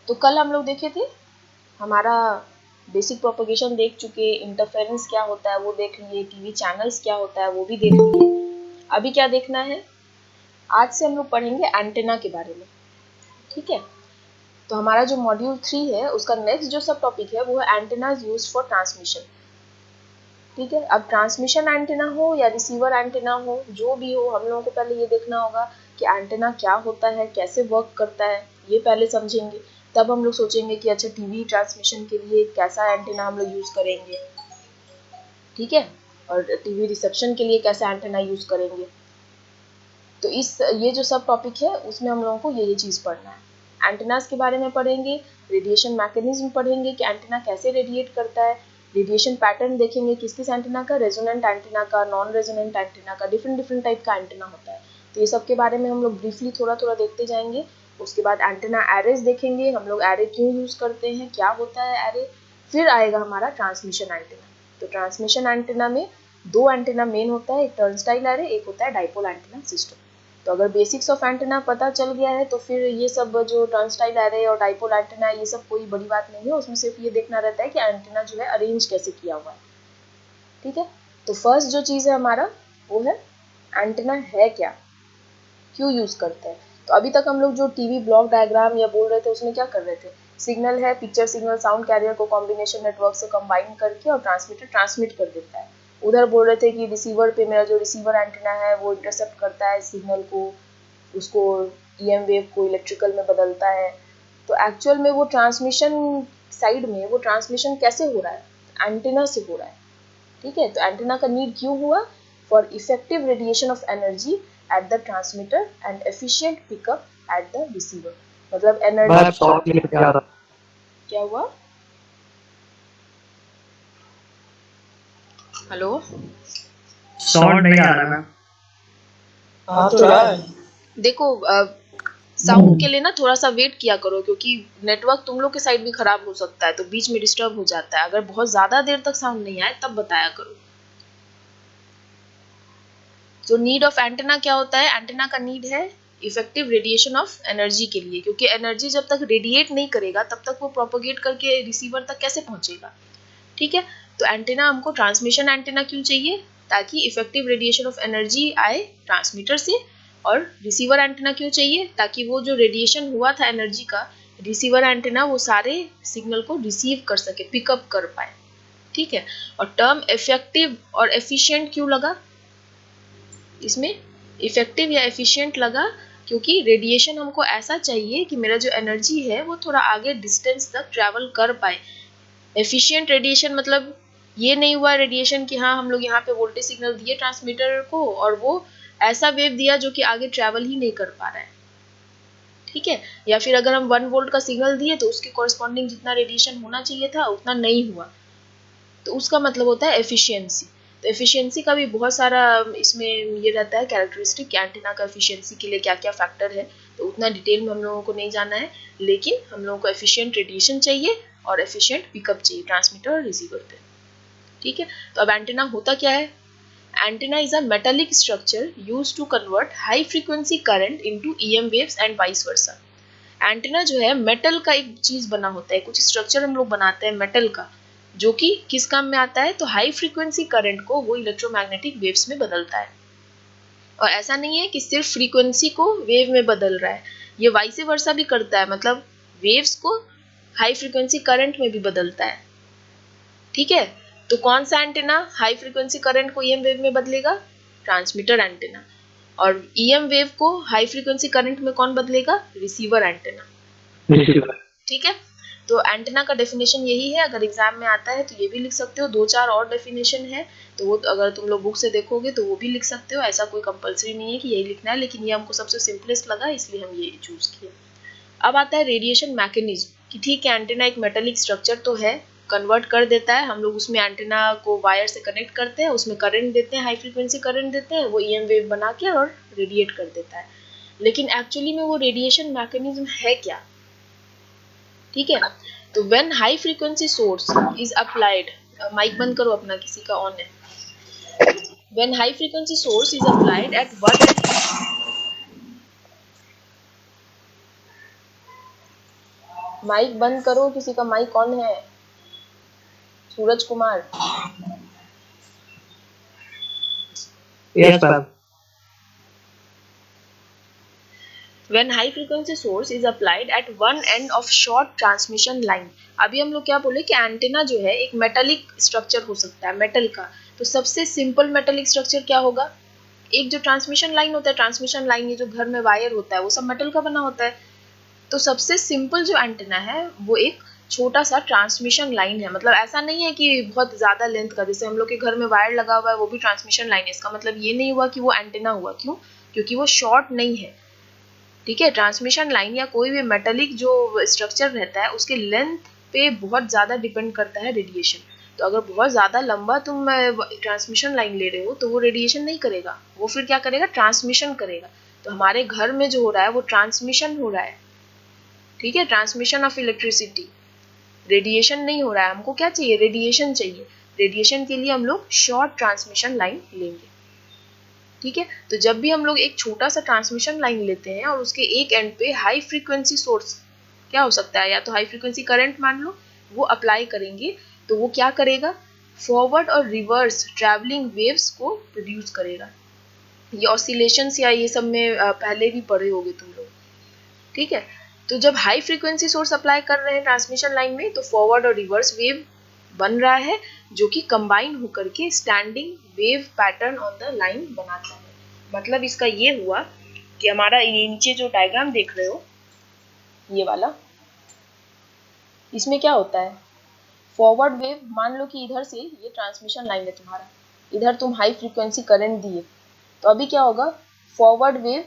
तो कल हम लोग देखे थे, हमारा बेसिक प्रोपगेशन देख चुके, इंटरफेरेंस क्या होता है वो देख लिए, टीवी चैनल्स क्या होता है वो भी देख लिए। अभी क्या देखना है, आज से हम लोग पढ़ेंगे एंटेना के बारे में। ठीक है, तो हमारा जो मॉड्यूल 3 है उसका नेक्स्ट जो सब टॉपिक है वो है एंटेनाज यूज्ड फॉर ट्रांसमिशन। ठीक है, अब ट्रांसमिशन एंटेना हो या रिसीवर एंटेना हो, जो भी हो, हम लोगों को पहले ये देखना होगा कि एंटेना क्या होता है, कैसे वर्क करता है, ये पहले समझेंगे। तब हम लोग सोचेंगे कि अच्छा टीवी ट्रांसमिशन के लिए कैसा एंटेना हम लोग यूज़ करेंगे। ठीक है, और टीवी रिसेप्शन के लिए कैसा एंटेना यूज़ करेंगे। तो ये जो सब टॉपिक है उसमें हम लोगों को ये चीज़ पढ़ना है। एंटेनास के बारे में पढ़ेंगे, रेडिएशन मैकेनिज्म पढ़ेंगे कि एंटेना कैसे रेडिएट करता है, रेडिएशन पैटर्न देखेंगे किस किस एंटेना का, रेजोनेंट एंटेना का, नॉन रेजोनेंट एंटेना का, डिफरेंट टाइप का एंटेना होता है। तो ये सब के बारे में हम लोग ब्रीफली थोड़ा देखते जाएंगे। उसके बाद एंटेना एरेज देखेंगे, हम लोग एरे क्यों यूज़ करते हैं, क्या होता है एरे। फिर आएगा हमारा ट्रांसमिशन एंटेना। तो ट्रांसमिशन एंटेना में दो एंटेना मेन होता है, एक टर्नस्टाइल एरे, एक होता है डाइपोल एंटेना सिस्टम। तो अगर बेसिक्स ऑफ एंटेना पता चल गया है तो फिर ये सब जो टर्नस्टाइल एरे और डाइपोल एंटेना ये सब कोई बड़ी बात नहीं है, उसमें सिर्फ ये देखना रहता है कि एंटेना जो है अरेंज कैसे किया हुआ है। ठीक है, तो फर्स्ट जो चीज़ है हमारा वो है एंटेना है क्या, क्यों यूज़ करते हैं। तो अभी तक हम लोग जो टीवी ब्लॉक डायग्राम या बोल रहे थे उसमें क्या कर रहे थे, सिग्नल है, पिक्चर सिग्नल साउंड कैरियर को कॉम्बिनेशन नेटवर्क से कंबाइन करके और ट्रांसमीटर ट्रांसमिट कर देता है। उधर बोल रहे थे कि रिसीवर पे मेरा जो रिसीवर एंटेना है वो इंटरसेप्ट करता है सिग्नल को, उसको ईएम वेव को इलेक्ट्रिकल में बदलता है। तो एक्चुअल में वो ट्रांसमिशन साइड में वो ट्रांसमिशन कैसे हो रहा है, एंटेना से हो रहा है। ठीक है, तो एंटेना का नीड क्यों हुआ, for effective radiation of energy at the transmitter and efficient pickup at the receiver. मतलब एनर्जी क्या हुआ, हेलो साउंड नहीं आ रहा मैम। हाँ तो रहा है। देखो साउंड के लिए ना थोड़ा सा वेट किया करो, क्योंकि नेटवर्क तुम लोग के साइड भी खराब हो सकता है तो बीच में डिस्टर्ब हो जाता है। अगर बहुत ज़्यादा देर तक साउंड नहीं आए तब बताया करो। तो नीड ऑफ एंटेना क्या होता है, एंटेना का नीड है इफेक्टिव रेडिएशन ऑफ एनर्जी के लिए, क्योंकि एनर्जी जब तक रेडिएट नहीं करेगा तब तक वो प्रोपोगेट करके रिसीवर तक कैसे पहुंचेगा। ठीक है, तो एंटेना हमको ट्रांसमिशन एंटेना क्यों चाहिए, ताकि इफेक्टिव रेडिएशन ऑफ एनर्जी आए ट्रांसमीटर से। और रिसीवर एंटेना क्यों चाहिए, ताकि वो जो रेडिएशन हुआ था एनर्जी का, रिसीवर एंटेना वो सारे सिग्नल को रिसीव कर सके, पिकअप कर पाए। ठीक है, और टर्म इफेक्टिव और एफिशिएंट क्यों लगा, इसमें इफेक्टिव या एफिशिएंट लगा क्योंकि रेडिएशन हमको ऐसा चाहिए कि मेरा जो एनर्जी है वो थोड़ा आगे डिस्टेंस तक ट्रैवल कर पाए। एफिशिएंट रेडिएशन मतलब ये नहीं हुआ रेडिएशन कि हाँ हम लोग यहाँ पे वोल्टेज सिग्नल दिए ट्रांसमीटर को और वो ऐसा वेव दिया जो कि आगे ट्रैवल ही नहीं कर पा रहा है। ठीक है, या फिर अगर हम 1 वोल्ट का सिग्नल दिए तो उसके कॉरस्पॉन्डिंग जितना रेडिएशन होना चाहिए था उतना नहीं हुआ, तो उसका मतलब होता है एफिशिएंसी। तो एफिशिएंसी का भी बहुत सारा इसमें ये रहता है कैरेक्टरिस्टिक, एंटीना का एफिशिएंसी के लिए क्या क्या फैक्टर है, तो उतना डिटेल में हम लोगों को नहीं जाना है, लेकिन हम लोगों को एफिशिएंट रेडिएशन चाहिए और एफिशिएंट पिकअप चाहिए ट्रांसमीटर और रिसीवर पे। ठीक है, तो अब एंटीना होता क्या है, antenna is a metallic structure used to convert high frequency current into EM waves and vice versa. Antenna जो है मेटल का एक चीज बना होता है, कुछ स्ट्रक्चर हम लोग बनाते हैं मेटल का, जो कि किस काम में आता है, तो हाई फ्रीक्वेंसी करंट को वो इलेक्ट्रोमैग्नेटिक वेव्स में बदलता है। और ऐसा नहीं है कि सिर्फ फ्रीक्वेंसी को वेव में बदल रहा है, ये वाइस वर्सा भी करता है, मतलब वेव्स को हाई फ्रीक्वेंसी करंट में भी बदलता है। ठीक है, तो कौन सा एंटीना हाई फ्रीक्वेंसी करंट को ईएम वेव में बदलेगा, ट्रांसमीटर एंटीना। और ईएम वेव को हाई फ्रीक्वेंसी करंट में कौन बदलेगा, रिसीवर एंटीना। ठीक है, तो एंटीना का डेफिनेशन यही है, अगर एग्जाम में आता है तो ये भी लिख सकते हो, 2-4 और डेफिनेशन है तो वो अगर तुम लोग बुक से देखोगे तो वो भी लिख सकते हो, ऐसा कोई कंपलसरी नहीं है कि यही लिखना है, लेकिन ये हमको सबसे सिंपलेस्ट लगा इसलिए हम ये चूज किए। अब आता है रेडिएशन मैकेनिज्म, कि ठीक है एंटीना एक मेटालिक स्ट्रक्चर तो है, कन्वर्ट कर देता है, हम लोग उसमें एंटीना को वायर से कनेक्ट करते हैं, उसमें करंट देते हैं, हाई फ्रीक्वेंसी करंट देते हैं, वो ईएम वेव बना के और रेडिएट कर देता है। लेकिन एक्चुअली में वो रेडिएशन मैकेनिज्म है क्या। ठीक है, तो when high frequency source is applied, mic बंद करो अपना, किसी का ऑन है। When high frequency source is applied at mic बंद करो, किसी का माइक ऑन है? Suraj Kumar. Yes ma'am. When high frequency source is applied at one end of short transmission line, अभी हम लोग क्या बोले कि एंटेना जो है एक मेटालिक स्ट्रक्चर हो सकता है, मेटल का। तो सबसे सिंपल मेटालिक स्ट्रक्चर क्या होगा? एक जो ट्रांसमिशन लाइन होता है, ट्रांसमिशन लाइन ये जो घर में वायर होता है वो सब मेटल का बना होता है। तो सबसे सिंपल जो एंटेना है वो एक छोटा सा ट्रांसमिशन लाइन है। मतलब ऐसा नहीं है कि बहुत ज्यादा लेंथ का, जैसे हम लोग के घर में वायर लगा हुआ है वो भी ट्रांसमिशन लाइन है। इसका मतलब ये नहीं हुआ कि वो एंटेना हुआ। क्यों? क्योंकि वो शॉर्ट नहीं है। ठीक है, ट्रांसमिशन लाइन या कोई भी मेटालिक जो स्ट्रक्चर रहता है उसके लेंथ पे बहुत ज़्यादा डिपेंड करता है रेडिएशन। तो अगर बहुत ज़्यादा लंबा तुम ट्रांसमिशन लाइन ले रहे हो तो वो रेडिएशन नहीं करेगा, वो फिर क्या करेगा? ट्रांसमिशन करेगा। तो हमारे घर में जो हो रहा है वो ट्रांसमिशन हो रहा है। ठीक है, ट्रांसमिशन ऑफ इलेक्ट्रिसिटी, रेडिएशन नहीं हो रहा है। हमको क्या चाहिए? रेडिएशन चाहिए। रेडिएशन के लिए हम लोग शॉर्ट ट्रांसमिशन लाइन लेंगे। ठीक है, तो जब भी हम लोग एक छोटा सा ट्रांसमिशन लाइन लेते हैं और उसके एक एंड पे हाई फ्रीक्वेंसी सोर्स, क्या हो सकता है, या तो हाई फ्रीक्वेंसी करंट मान लो, वो अप्लाई करेंगे, तो वो क्या करेगा? फॉरवर्ड और रिवर्स ट्रैवलिंग वेव्स को प्रोड्यूस करेगा। ये ऑसिलेशंस या ये सब में पहले भी पढ़े होगे तुम लोग। ठीक है, तो जब हाई फ्रीक्वेंसी सोर्स अप्लाई कर रहे हैं ट्रांसमिशन लाइन में तो फॉरवर्ड और रिवर्स वेव बन रहा है जो कि कंबाइन होकर के standing wave pattern on the line बनाता है। मतलब इसका ये हुआ कि हमारा ये नीचे जो डायग्राम देख रहे हो ये वाला, इसमें क्या होता है? फॉरवर्ड वेव, मान लो कि इधर से ये ट्रांसमिशन लाइन है तुम्हारा, इधर तुम हाई फ्रीक्वेंसी करंट दिए, तो अभी क्या होगा? फॉरवर्ड वेव,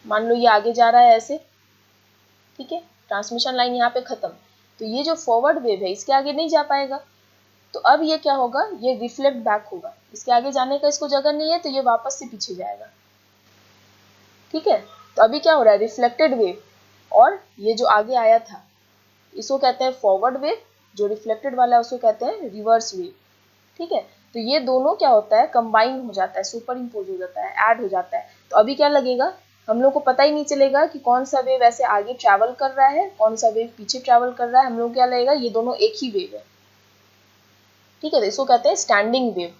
मान लो ये आगे जा रहा है ऐसे, ठीक है, ट्रांसमिशन लाइन यहाँ पे खत्म, तो ये जो फॉरवर्ड वेव है इसके आगे नहीं जा पाएगा। तो अब ये क्या होगा? ये रिफ्लेक्ट बैक होगा, इसके आगे जाने का इसको जगह नहीं है तो ये वापस से पीछे जाएगा। ठीक है, तो अभी क्या हो रहा है? रिफ्लेक्टेड वेव, और ये जो आगे आया था इसको कहते हैं फॉरवर्ड वेव, जो रिफ्लेक्टेड वाला है उसको कहते हैं रिवर्स वेव। ठीक है, तो ये दोनों क्या होता है? कंबाइन हो जाता है, सुपर इम्पोज हो जाता है, ऐड हो जाता है। तो अभी क्या लगेगा? हम लोग को पता ही नहीं चलेगा कि कौन सा वेव ऐसे आगे ट्रैवल कर रहा है, कौन सा वेव पीछे ट्रैवल कर रहा है। हम लोग क्या लगेगा? ये दोनों एक ही वेव है। ठीक है, तो इसको कहते हैं स्टैंडिंग वेव।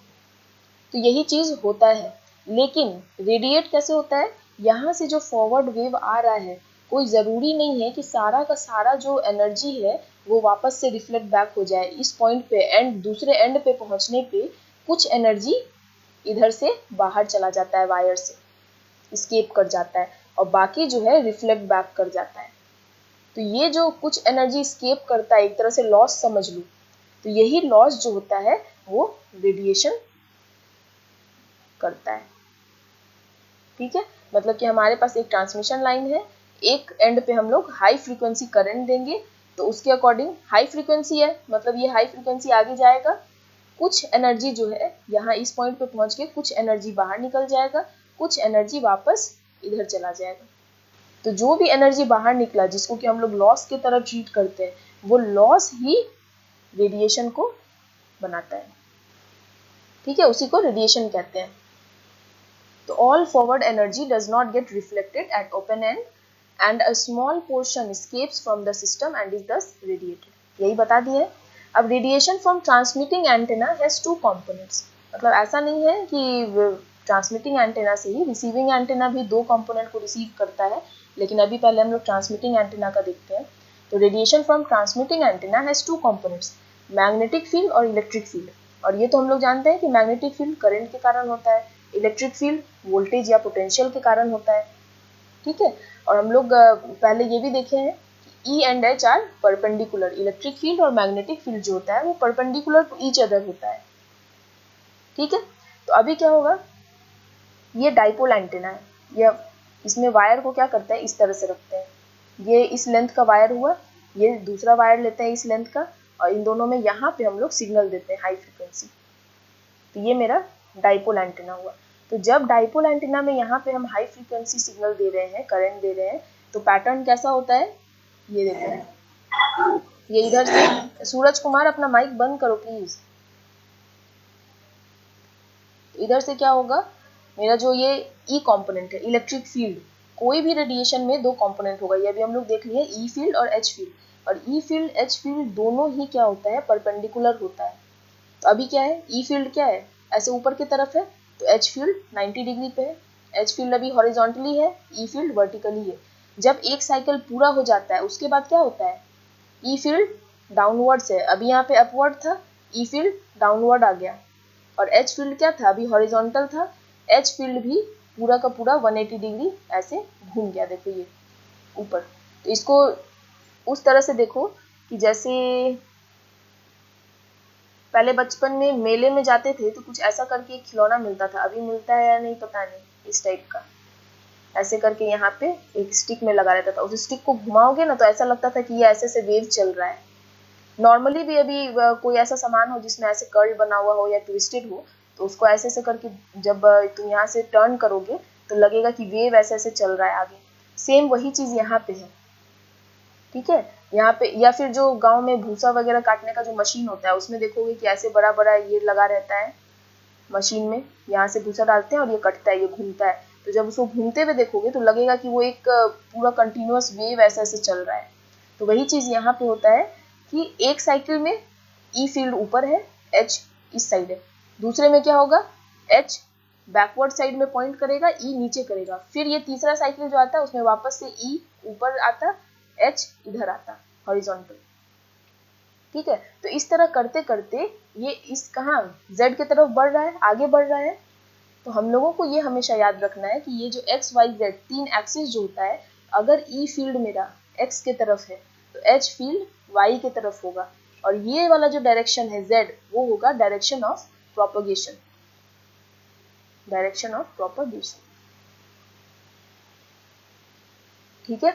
तो यही चीज होता है, लेकिन रेडिएट कैसे होता है? यहाँ से जो फॉरवर्ड वेव आ रहा है, कोई जरूरी नहीं है कि सारा का सारा जो एनर्जी है वो वापस से रिफ्लेक्ट बैक हो जाए। इस पॉइंट पे एंड दूसरे एंड पे पहुंचने पे कुछ एनर्जी इधर से बाहर चला जाता है, वायर से एस्केप कर जाता है, और बाकी जो है रिफ्लेक्ट बैक कर जाता है। तो ये जो कुछ एनर्जी एस्केप करता है, एक तरह से लॉस समझ लो, तो यही लॉस जो होता है वो रेडिएशन करता है। ठीक है, मतलब कि हमारे पास एक ट्रांसमिशन लाइन है, एक एंड पे हम लोग हाई फ्रीक्वेंसी करंट देंगे, तो उसके अकॉर्डिंग हाई फ्रीक्वेंसी है, मतलब ये हाई फ्रीक्वेंसी आगे जाएगा, कुछ एनर्जी जो है यहाँ इस पॉइंट पे पहुंच के कुछ एनर्जी बाहर निकल जाएगा, कुछ एनर्जी वापस इधर चला जाएगा। तो जो भी एनर्जी बाहर निकला, जिसको कि हम लोग लॉस की तरह ट्रीट करते हैं, वो लॉस ही रेडिएशन को बनाता है। ठीक है, उसी को रेडिएशन कहते हैं। तो all forward energy does not get reflected at open end and a small portion escapes from the system and is thus radiated. यही बता दिया है। अब radiation from transmitting antenna has two components, मतलब ऐसा नहीं है कि ट्रांसमिटिंग एंटेना से ही रिसीविंग एंटेना भी दो कंपोनेंट को रिसीव करता है, लेकिन अभी पहले हम लोग ट्रांसमिटिंग एंटेना का देखते हैं। तो radiation from transmitting antenna has two components, magnetic field और इलेक्ट्रिक फील्ड। और ये तो हम लोग जानते हैं कि मैग्नेटिक फील्ड करंट के कारण होता है, इलेक्ट्रिक फील्ड वोल्टेज या पोटेंशियल के कारण होता है। ठीक है, और हम लोग पहले ये भी देखे हैं कि E and H R perpendicular, electric field और मैग्नेटिक फील्ड जो होता है वो परपेंडिकुलर टू ईच अदर होता है। ठीक है, तो अभी क्या होगा? ये डाइपोल एंटेना है, ये इसमें वायर को क्या करते हैं? इस तरह से रखते हैं, ये इस लेंथ का वायर हुआ, ये दूसरा वायर लेते हैं इस लेंथ का, और इन दोनों में यहाँ पे हम लोग सिग्नल देते हैं हाई फ्रिक्वेंसी। तो ये मेरा डाइपोल एंटेना हुआ। तो जब डाइपोल एंटेना में यहाँ पे हम हाई फ्रीक्वेंसी सिग्नल दे रहे हैं, करंट दे रहे हैं, तो पैटर्न कैसा होता है? ये देखो, ये इधर से, सूरज कुमार अपना माइक बंद करो प्लीज। इधर से क्या होगा? मेरा जो ये ई कंपोनेंट है, इलेक्ट्रिक फील्ड, कोई भी रेडिएशन में दो कंपोनेंट होगा, ये अभी हम लोग देख लिए ई फील्ड और एच फील्ड, और ई फील्ड एच फील्ड दोनों ही क्या होता है, परपेंडिकुलर होता है। तो अभी क्या है, ई फील्ड क्या है, ऐसे ऊपर की तरफ है, तो एच फील्ड 90 डिग्री पे है। एच फील्ड अभी हॉरिजॉन्टली है, ई फील्ड वर्टिकली है। जब एक साइकिल पूरा हो जाता है उसके बाद क्या होता है, ई फील्ड डाउनवर्ड्स है, अभी यहाँ पे अपवर्ड था, ई फील्ड डाउनवर्ड आ गया, और एच फील्ड क्या था, अभी हॉरिजॉन्टल था, एच फील्ड भी पूरा का पूरा 180 डिग्री ऐसे घूम गया, देखो ये ऊपर। तो इसको उस तरह से देखो कि जैसे पहले बचपन में मेले में जाते थे तो कुछ ऐसा करके एक खिलौना मिलता था, अभी मिलता है या नहीं पता नहीं, इस टाइप का ऐसे करके यहाँ पे एक स्टिक में लगा रहता था, उस स्टिक को घुमाओगे ना तो ऐसा लगता था कि ये ऐसे से वेव चल रहा है। नॉर्मली भी अभी कोई ऐसा सामान हो जिसमें ऐसे कर्ल बना हुआ हो या ट्विस्टेड हो, तो उसको ऐसे ऐसे करके जब तुम यहाँ से टर्न करोगे तो लगेगा कि वेव ऐसे ऐसे चल रहा है आगे। सेम वही चीज यहाँ पे है, ठीक है। यहाँ पे या फिर जो गांव में भूसा वगैरह काटने का जो मशीन होता है उसमें देखोगे कि ऐसे बड़ा बड़ा ये लगा रहता है मशीन में, यहाँ से भूसा डालते हैं और ये कटता है, ये घूमता है। तो जब उसको घूमते हुए देखोगे तो लगेगा कि वो एक पूरा कंटिन्यूअस वेव ऐसे ऐसे चल रहा है। तो वही चीज यहाँ पे होता है कि एक साइकिल में ई फील्ड ऊपर है, एच इस साइड है, दूसरे में क्या होगा, एच बैकवर्ड साइड में पॉइंट करेगा, ई नीचे करेगा, फिर ये तीसरा साइकिल जो आता है उसमें वापस से ई ऊपर आता, एच इधर आता हॉरिजॉन्टल, ठीक है। तो इस तरह करते करते ये इस कहाँ z की तरफ बढ़ रहा है, आगे बढ़ रहा है। तो हम लोगों को ये हमेशा याद रखना है कि ये जो x y z तीन एक्सिस जो होता है, अगर E फील्ड मेरा x के तरफ है तो H फील्ड y के तरफ होगा, और ये वाला जो डायरेक्शन है z वो होगा direction of propagation, direction of propagation, ठीक है।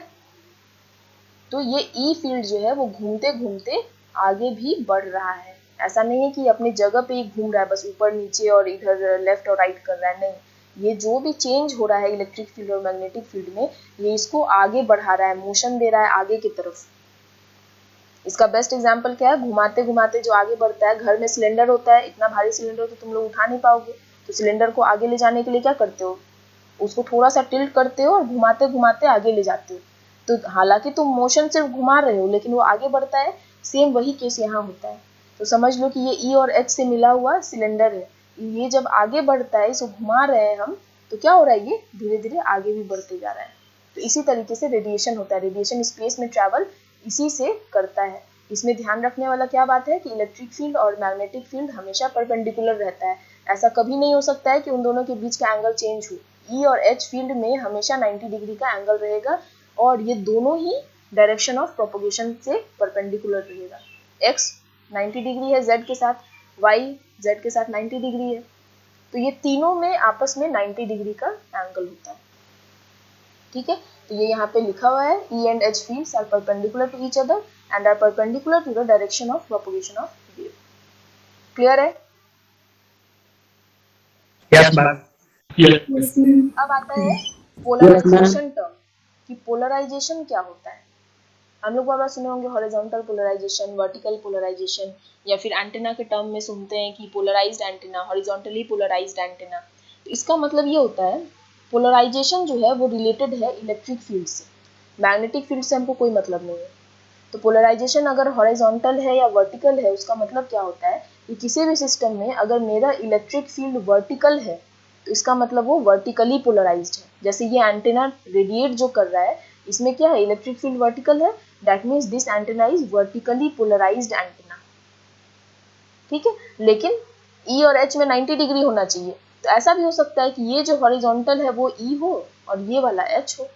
तो ये ई फील्ड जो है वो घूमते घूमते आगे भी बढ़ रहा है, ऐसा नहीं है कि अपनी जगह पे ही घूम रहा है बस ऊपर नीचे और इधर लेफ्ट और राइट कर रहा है, नहीं, ये जो भी चेंज हो रहा है इलेक्ट्रिक फील्ड और मैग्नेटिक फील्ड में, ये इसको आगे बढ़ा रहा है, मोशन दे रहा है आगे की तरफ। इसका बेस्ट एग्जाम्पल क्या है, घुमाते घुमाते जो आगे बढ़ता है, घर में सिलेंडर होता है, इतना भारी सिलेंडर तो तुम लोग उठा नहीं पाओगे, तो सिलेंडर को आगे ले जाने के लिए क्या करते हो, उसको थोड़ा सा टिल्ट करते हो और घुमाते घुमाते आगे ले जाते हो। तो हालांकि तुम मोशन सिर्फ घुमा रहे हो लेकिन वो आगे बढ़ता है, सेम वही केस यहाँ होता है। तो समझ लो कि ये ई और एच से मिला हुआ सिलेंडर है, ये जब आगे बढ़ता है, इसको घुमा रहे हैं हम, तो क्या हो रहा है, ये धीरे धीरे आगे भी बढ़ते जा रहा है। तो इसी तरीके से रेडिएशन होता है, रेडिएशन स्पेस में ट्रैवल इसी से करता है। इसमें ध्यान रखने वाला क्या बात है कि इलेक्ट्रिक फील्ड और मैग्नेटिक फील्ड हमेशा परपेंडिकुलर रहता है, ऐसा कभी नहीं हो सकता है कि उन दोनों के बीच का एंगल चेंज हो। ई और एच फील्ड में हमेशा 90 डिग्री का एंगल रहेगा, और ये दोनों ही डायरेक्शन ऑफ प्रोपगेशन से परपेंडिकुलर रहेगा। एक्स 90 डिग्री है z के साथ, y z के साथ 90 डिग्री है, तो ये तीनों में आपस में 90 डिग्री का एंगल होता है, ठीक है। तो ये यहाँ पे लिखा हुआ है, E and H fields are perpendicular to each other and are perpendicular to the direction of propagation of wave. Clear है? Yes, ma'am. Yes. अब आता है पोलराइजेशन टर्म, कि पोलराइजेशन क्या होता है। हम लोग बार सुने होंगे हॉरिजॉन्टल पोलराइजेशन, वर्टिकल पोलराइजेशन, या फिर एंटेना के टर्म में सुनते हैं कि polarized antenna, horizontally polarized antenna. तो इसका मतलब ये होता है, पोलराइजेशन जो है वो रिलेटेड है इलेक्ट्रिक फील्ड से, मैग्नेटिक फील्ड से हमको कोई मतलब नहीं है। तो पोलराइजेशन अगर हॉरिजॉन्टल है या वर्टिकल है, उसका मतलब क्या होता है कि किसी भी सिस्टम में अगर मेरा इलेक्ट्रिक फील्ड वर्टिकल है तो इसका मतलब वो वर्टिकली पोलराइज्ड है। जैसे ये एंटेना रेडिएट जो कर रहा है, इसमें क्या है, इलेक्ट्रिक फील्ड वर्टिकल है, that means this antenna is vertically polarized antenna, ठीक है। लेकिन ई और एच में 90 डिग्री होना चाहिए, तो ऐसा भी हो सकता है कि ये जो हॉरिजॉन्टल है वो ई हो और ये वाला एच हो,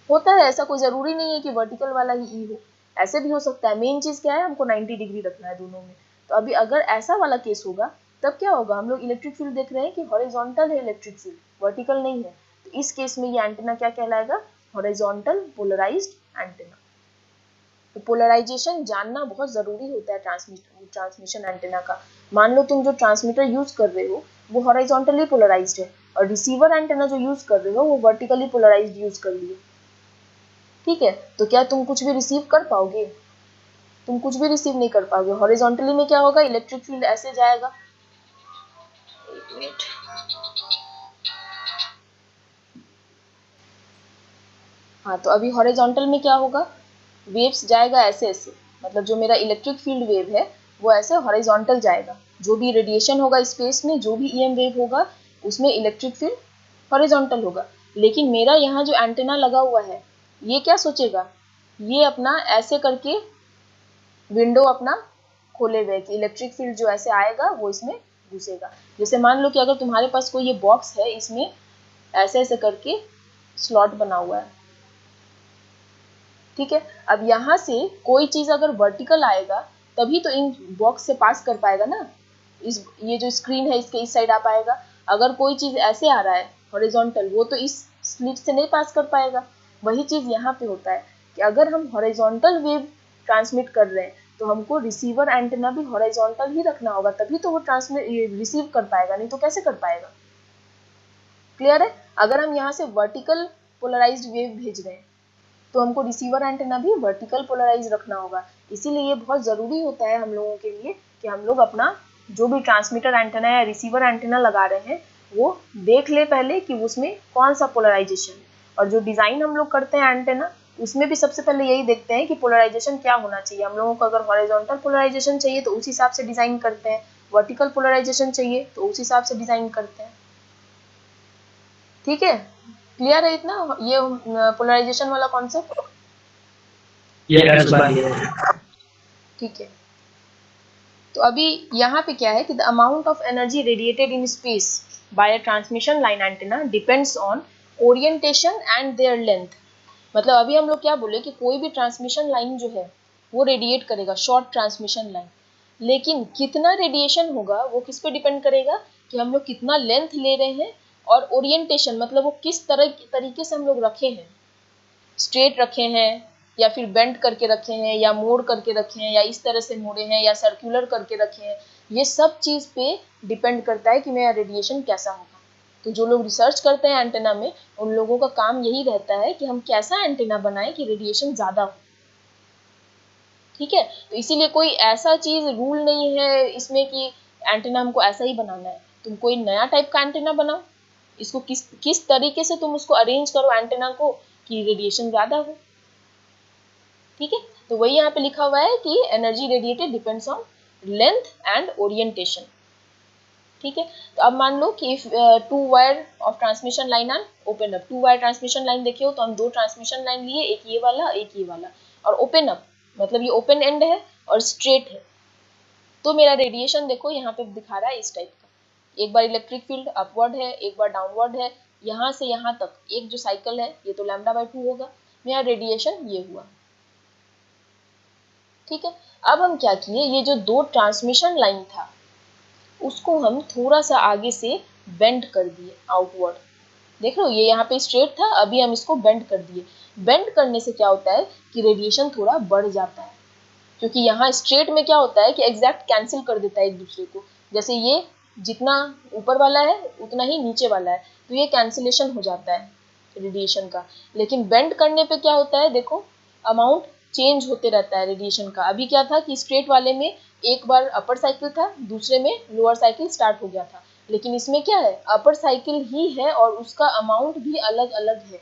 होता है ऐसा, कोई जरूरी नहीं है कि वर्टिकल वाला ही ई हो, ऐसे भी हो सकता है। मेन चीज क्या है, हमको 90 डिग्री रखना है दोनों में। तो अभी अगर ऐसा वाला केस होगा तब क्या होगा, हम लोग इलेक्ट्रिक फील्ड देख रहे हैं कि हॉरिजॉन्टल है इलेक्ट्रिक फील्ड, वर्टिकल नहीं है, तो इस केस में ये एंटेना क्या कहलाएगा, हॉरिजॉन्टल पोलराइज्ड एंटेना। तो पोलराइजेशन जानना बहुत जरूरी होता है ट्रांसमिशन एंटेना का। मान लो तुम जो ट्रांसमीटर यूज कर रहे हो वो हॉरिजॉन्टली पोलराइज्ड है, और रिसीवर एंटेना जो यूज कर रहे हो वो वर्टिकली पोलराइज्ड यूज कर लिए, ठीक है। तो क्या तुम कुछ भी रिसीव कर पाओगे, तुम कुछ भी रिसीव नहीं कर पाओगे। हॉरिजॉन्टली में क्या होगा, इलेक्ट्रिक फील्ड ऐसे जाएगा, एक मिनट, हाँ, तो अभी हॉरिजॉन्टल में क्या होगा, वेव्स जाएगा ऐसे ऐसे, मतलब जो मेरा इलेक्ट्रिक फील्ड वेव है वो ऐसे हॉरिजॉन्टल जाएगा। जो भी रेडिएशन होगा स्पेस में, जो भी ईएम वेव होगा, उसमें इलेक्ट्रिक फील्ड हॉरिजॉन्टल होगा। लेकिन मेरा यहाँ जो एंटेना लगा हुआ है, ये क्या सोचेगा, ये अपना ऐसे करके विंडो अपना खोले हुए कि इलेक्ट्रिक फील्ड जो ऐसे आएगा वो इसमें घुसेगा। जैसे मान लो कि अगर तुम्हारे पास कोई ये बॉक्स है, इसमें ऐसे ऐसे करके स्लॉट बना हुआ है, ठीक है। अब यहाँ से कोई चीज अगर वर्टिकल आएगा तभी तो इन बॉक्स से पास कर पाएगा ना, इस ये जो स्क्रीन है इसके इस साइड आ पाएगा। अगर कोई चीज ऐसे आ रहा है हॉरिजॉन्टल, वो तो इस स्लिट से नहीं पास कर पाएगा। वही चीज यहाँ पे होता है कि अगर हम हॉरिजॉन्टल वेव ट्रांसमिट कर रहे हैं तो हमको रिसीवर एंटेना भी हॉरिजॉन्टल ही रखना होगा, तभी तो वो ट्रांसमिट रिसीव कर पाएगा, नहीं तो कैसे कर पाएगा। क्लियर है। अगर हम यहाँ से वर्टिकल पोलराइज्ड वेव भेज रहे हैं तो हमको रिसीवर एंटेना भी वर्टिकल पोलराइज रखना होगा। इसीलिए ये बहुत ज़रूरी होता है हम लोगों के लिए कि हम लोग अपना जो भी ट्रांसमीटर एंटेना या रिसीवर एंटेना लगा रहे हैं वो देख ले पहले कि उसमें कौन सा पोलराइजेशन है। और जो डिज़ाइन हम लोग करते हैं एंटेना, उसमें भी सबसे पहले यही देखते हैं कि पोलराइजेशन क्या होना चाहिए। हम लोगों को अगर हॉरिजॉन्टल पोलराइजेशन चाहिए तो उस हिसाब से डिज़ाइन करते हैं, वर्टिकल पोलराइजेशन चाहिए तो उस हिसाब से डिज़ाइन करते हैं। ठीक है, क्लियर है इतना ये पोलराइजेशन वाला कॉन्सेप्ट। Yes, bye. ठीक है, तो अभी यहाँ पे क्या है कि the amount of energy radiated in space by a transmission line antenna depends on orientation and their length. मतलब अभी हम लोग क्या बोले कि कोई भी ट्रांसमिशन लाइन जो है वो रेडिएट करेगा, शॉर्ट ट्रांसमिशन लाइन, लेकिन कितना रेडिएशन होगा वो किस पे डिपेंड करेगा कि हम लोग कितना लेंथ ले रहे हैं, और ओरिएंटेशन मतलब वो किस तरीके से हम लोग रखे हैं, स्ट्रेट रखे हैं या फिर बेंड करके रखे हैं या मोड़ करके रखे हैं या इस तरह से मोड़े हैं या सर्कुलर करके रखे हैं। ये सब चीज़ पे डिपेंड करता है कि मेरा रेडिएशन कैसा होगा। तो जो लोग रिसर्च करते हैं एंटेना में, उन लोगों का काम यही रहता है कि हम कैसा एंटेना बनाएं कि रेडिएशन ज़्यादा हो। ठीक है, तो इसीलिए कोई ऐसा चीज़ रूल नहीं है इसमें कि एंटेना हमको ऐसा ही बनाना है। तुम कोई नया टाइप का एंटेना बनाओ, इसको किस तरीके से तुम उसको अरेंज करो एंटेना को कि रेडिएशन ज़्यादा हो। ठीक है, तो वही यहाँ पे लिखा हुआ है कि energy radiated depends on length and orientation. ठीक है, तो अब मान लो कि if two wire of transmission line are open up, two wire transmission line देखे हो तो हम दो ट्रांसमिशन लाइन लिए, एक ये वाला एक ये वाला, और ओपन अप मतलब ये ओपन एंड है और स्ट्रेट है। तो मेरा रेडिएशन देखो यहाँ पे दिखा रहा है इस टाइप का, एक बार इलेक्ट्रिक फील्ड अपवर्ड है, एक बार डाउनवर्ड है, यहाँ से यहाँ तक एक जो साइकिल है ये तो λ/2 होगा, मेरा रेडिएशन ये हुआ। ठीक है, अब हम क्या किए, ये जो दो ट्रांसमिशन लाइन था उसको हम थोड़ा सा आगे से बेंड कर दिए आउटवर्ड। देख लो ये यहाँ पे स्ट्रेट था, अभी हम इसको बेंड कर दिए। बेंड करने से क्या होता है कि रेडिएशन थोड़ा बढ़ जाता है, क्योंकि यहाँ स्ट्रेट में क्या होता है कि एग्जैक्ट कैंसिल कर देता है एक दूसरे को। जैसे ये जितना ऊपर वाला है उतना ही नीचे वाला है, तो ये कैंसिलेशन हो जाता है रेडिएशन का। लेकिन बेंड करने पे क्या होता है, देखो अमाउंट चेंज होते रहता है रेडिएशन का। अभी क्या था कि स्ट्रेट वाले में एक बार अपर साइकिल था, दूसरे में लोअर साइकिल स्टार्ट हो गया था, लेकिन इसमें क्या है अपर साइकिल ही है और उसका अमाउंट भी अलग अलग है।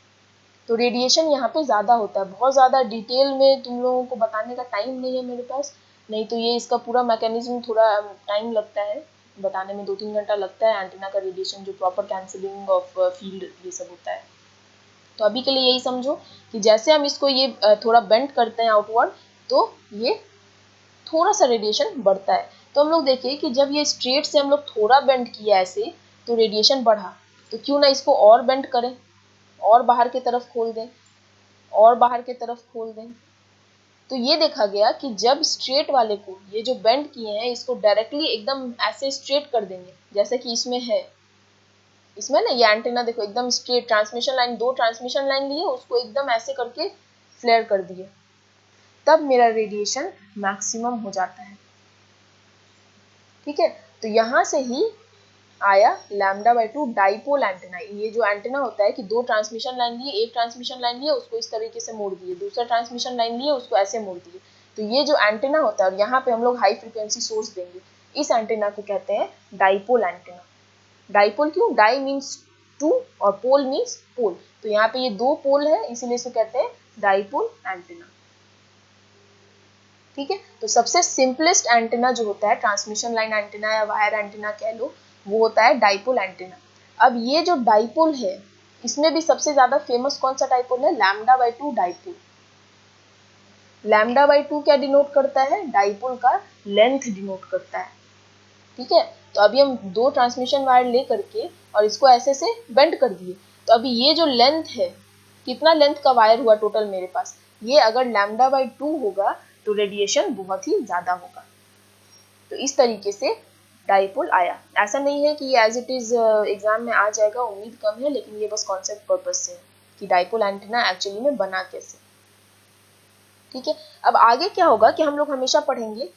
तो रेडिएशन यहाँ पे ज़्यादा होता है। बहुत ज़्यादा डिटेल में तुम लोगों को बताने का टाइम नहीं है मेरे पास, नहीं तो ये इसका पूरा मैकेनिज्म थोड़ा टाइम लगता है बताने में, 2-3 घंटा लगता है एंटीना का रेडिएशन जो प्रॉपर कैंसिलिंग ऑफ फील्ड ये सब होता है। तो अभी के लिए यही समझो कि जैसे हम इसको ये थोड़ा बेंड करते हैं आउटवर्ड तो ये थोड़ा सा रेडिएशन बढ़ता है। तो हम लोग देखिए कि जब ये स्ट्रेट से हम लोग थोड़ा बेंड किया ऐसे तो रेडिएशन बढ़ा, तो क्यों ना इसको और बेंड करें और बाहर की तरफ खोल दें और बाहर की तरफ खोल दें। तो ये देखा गया कि जब स्ट्रेट वाले को ये जो बेंड किए हैं इसको डायरेक्टली एकदम ऐसे स्ट्रेट कर देंगे जैसे कि इसमें है, इसमें ना ये एंटीना देखो एकदम स्ट्रेट ट्रांसमिशन लाइन, दो ट्रांसमिशन लाइन लिए उसको एकदम ऐसे करके फ्लेयर कर दिए, तब मेरा रेडिएशन मैक्सिमम हो जाता है। ठीक है, तो यहाँ से ही आया λ/2 डाइपोल एंटेना। ये जो एंटेना होता है कि दो ट्रांसमिशन लाइन लिए, एक ट्रांसमिशन लाइन लिए उसको इस तरीके से मोड़ दिए, दूसरा ट्रांसमिशन लाइन लिए उसको ऐसे मोड़ दिए, तो ये जो एंटेना होता है और यहाँ पे हम लोग हाई फ्रिक्वेंसी सोर्स देंगे, इस एंटेना को कहते हैं डाइपोल एंटेना। डाइपोल क्यों, डाई मीन्स टू और पोल मीन्स पोल, तो यहाँ पे ये 2 पोल है, इसीलिए इसे कहते हैं डाइपोल एंटीना। ठीक है, तो सबसे सिंपलेस्ट एंटीना जो होता है, ट्रांसमिशन लाइन एंटीना या वायर एंटीना कह लो, वो होता है डाइपोल एंटीना। अब ये जो डाइपोल है, इसमें भी सबसे ज्यादा फेमस कौन सा डाइपोल है? λ/2 डाइपोल। λ/2 क्या डिनोट करता है? डाइपोल का लेंथ डिनोट करता है। ठीक है, तो अभी हम 2 ट्रांसमिशन वायर ले करके और इसको ऐसे से बेंड कर दिए, तो अभी ये जो लेंथ है, कितना लेंथ का वायर हुआ टोटल मेरे पास, ये अगर λ/2 होगा तो रेडिएशन बहुत ही ज्यादा होगा। तो इस तरीके से डाइपोल आया। ऐसा नहीं है कि ये एज इट इज एग्जाम में आ जाएगा, उम्मीद कम है, लेकिन ये बस कॉन्सेप्ट पर्पस से है कि डाइपोल एंटीना एक्चुअली में बना कैसे। ठीक है, अब आगे क्या होगा कि हम लोग हमेशा पढ़ेंगे,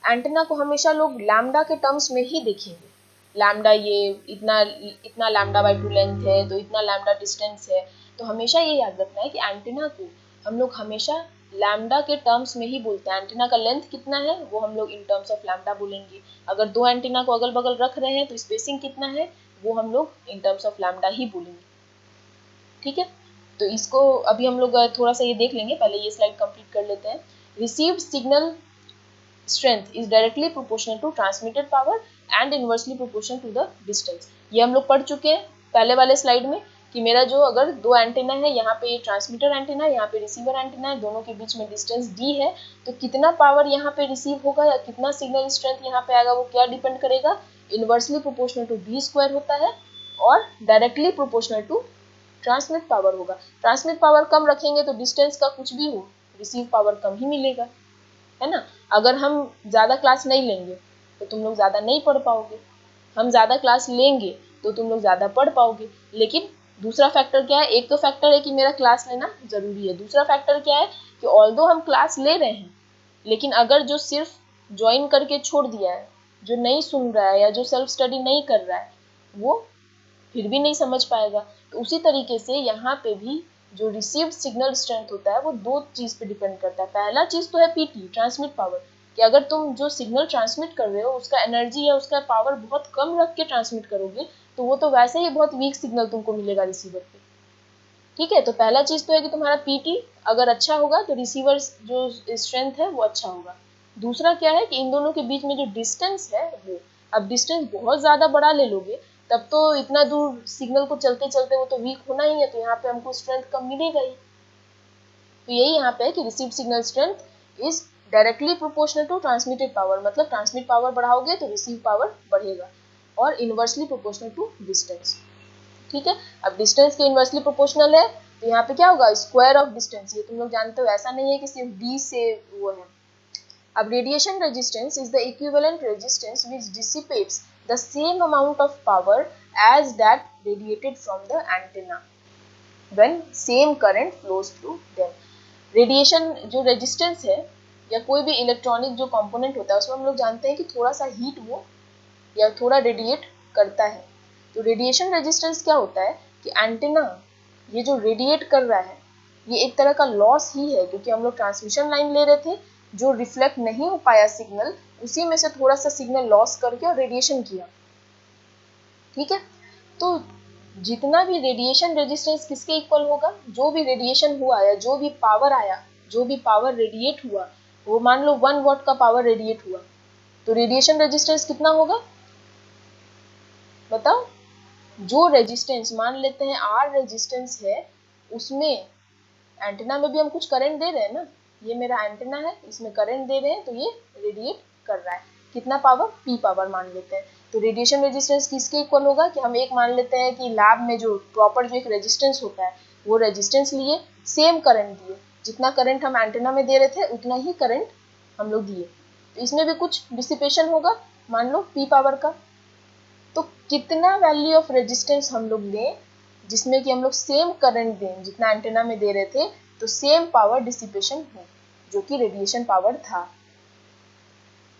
एंटीना को हमेशा लोग लैम्डा के टर्म्स में ही देखेंगे। लैम्डा ये इतना λ/2 लेंथ है, तो इतना लैम्डा डिस्टेंस है। तो हमेशा ये याद रखना है कि एंटीना को हम लोग हमेशा लैम्डा के टर्म्स में ही बोलते हैं। एंटीना का लेंथ कितना है वो हम लोग इन टर्म्स ऑफ लैम्डा बोलेंगे। अगर 2 एंटीना को अगल बगल रख रहे हैं तो स्पेसिंग कितना है वो हम लोग इन टर्म्स ऑफ लैम्डा ही बोलेंगे। ठीक है, तो इसको अभी हम लोग थोड़ा सा ये देख लेंगे, पहले ये स्लाइड कंप्लीट कर लेते हैं। Received signal strength is directly proportional to transmitted power and inversely proportional to the distance। ये हम लोग पढ़ चुके हैं पहले वाले स्लाइड में कि मेरा जो अगर 2 एंटीना है, यहाँ पे ये ट्रांसमीटर एंटीना है, यहाँ पे रिसीवर एंटीना है, दोनों के बीच में डिस्टेंस d है, तो कितना पावर यहाँ पे रिसीव होगा या कितना सिग्नल स्ट्रेंथ यहाँ पे आएगा वो क्या डिपेंड करेगा? इनवर्सली प्रोपोर्शनल टू v² होता है और directly proportional to transmit power होगा। ट्रांसमिट पावर कम रखेंगे तो डिस्टेंस का कुछ भी हो, रिसीव पावर कम ही मिलेगा, है ना। अगर हम ज्यादा क्लास नहीं लेंगे तो तुम लोग ज्यादा नहीं पढ़ पाओगे, हम ज्यादा क्लास लेंगे तो तुम लोग ज्यादा पढ़ पाओगे। लेकिन दूसरा फैक्टर क्या है? एक तो फैक्टर है कि मेरा क्लास लेना जरूरी है, दूसरा फैक्टर क्या है कि ऑल्दो हम क्लास ले रहे हैं, लेकिन अगर जो सिर्फ ज्वाइन करके छोड़ दिया है, जो नहीं सुन रहा है या जो सेल्फ स्टडी नहीं कर रहा है, वो फिर भी नहीं समझ पाएगा। तो उसी तरीके से यहाँ पे भी जो रिसीव्ड सिग्नल स्ट्रेंथ होता है वो 2 चीज पे डिपेंड करता है। पहला चीज तो है पीटी, ट्रांसमिट पावर, कि अगर तुम जो सिग्नल ट्रांसमिट कर रहे हो उसका एनर्जी या उसका पावर बहुत कम रख के ट्रांसमिट करोगे तो वो तो वैसे ही बहुत वीक सिग्नल तुमको मिलेगा रिसीवर पे। ठीक है, तो पहला चीज तो है कि तुम्हारा पीटी अगर अच्छा होगा तो रिसीवर जो स्ट्रेंथ है वो अच्छा होगा। दूसरा क्या है कि इन दोनों के बीच में जो डिस्टेंस है वो, अब डिस्टेंस बहुत ज्यादा बड़ा ले लोगे तब तो इतना दूर सिग्नल को चलते चलते वो तो वीक होना ही है, तो यहाँ पे हमको स्ट्रेंथ कम मिलेगा ही। तो यही यहाँ पे है कि received signal strength is directly proportional to transmitted power, मतलब ट्रांसमिट पावर बढ़ाओगे तो रिसीव पावर बढ़ेगा, और इनवर्सली प्रोपोर्शनल टू डिस्टेंस। ठीक है, अब डिस्टेंस के इनवर्सली प्रोपोर्शनल है तो यहाँ पे क्या होगा? Square of distance. ये तुम लोग जानते हो, ऐसा नहीं है कि सिर्फ d से वो है। अब radiation resistance is the equivalent resistance which dissipates the same amount of power as that radiated from the antenna when same current flows through them। Radiation जो रेजिस्टेंस है या कोई भी इलेक्ट्रॉनिक जो कंपोनेंट होता है उसमें हम लोग जानते हैं कि थोड़ा सा हीट वो या थोड़ा रेडिएट करता है। तो रेडिएशन रेजिस्टेंस क्या होता है कि एंटीना ये जो रेडिएट कर रहा है ये एक तरह का लॉस ही है, क्योंकि हम लोग ट्रांसमिशन लाइन ले रहे थे, जो रिफ्लेक्ट नहीं हो पाया सिग्नल उसी में से थोड़ा सा सिग्नल लॉस करके और रेडिएशन किया। ठीक है, तो जितना भी रेडिएशन रेजिस्टेंस किसके इक्वल होगा? जो भी रेडिएशन हुआ या जो भी पावर आया, जो भी पावर रेडिएट हुआ, वो मान लो 1 वॉट का पावर रेडिएट हुआ तो रेडिएशन रेजिस्टेंस कितना होगा बताओ? जो रेजिस्टेंस मान लेते हैं R रेजिस्टेंस है, उसमें एंटीना में भी हम कुछ करंट दे रहे हैं ना, ये मेरा एंटीना है, इसमें करंट दे रहे हैं तो ये रेडिएट कर रहा है। कितना पावर? P पावर मान लेते हैं। तो रेडिएशन रेजिस्टेंस किसके इक्वल होगा कि हम एक मान लेते हैं कि लैब में जो प्रॉपर जो एक रेजिस्टेंस होता है वो रेजिस्टेंस लिए, सेम करंट दिए, जितना करंट हम एंटीना में दे रहे थे उतना ही करंट हम लोग दिए, तो इसमें भी कुछ डिसिपेशन होगा मान लो P पावर का। तो कितना वैल्यू ऑफ रेजिस्टेंस हम लोग लें जिसमें कि हम लोग सेम करंट दें जितना एंटीना में दे रहे थे, तो सेम पावर डिसिपेशन हो, जो कि रेडिएशन पावर था।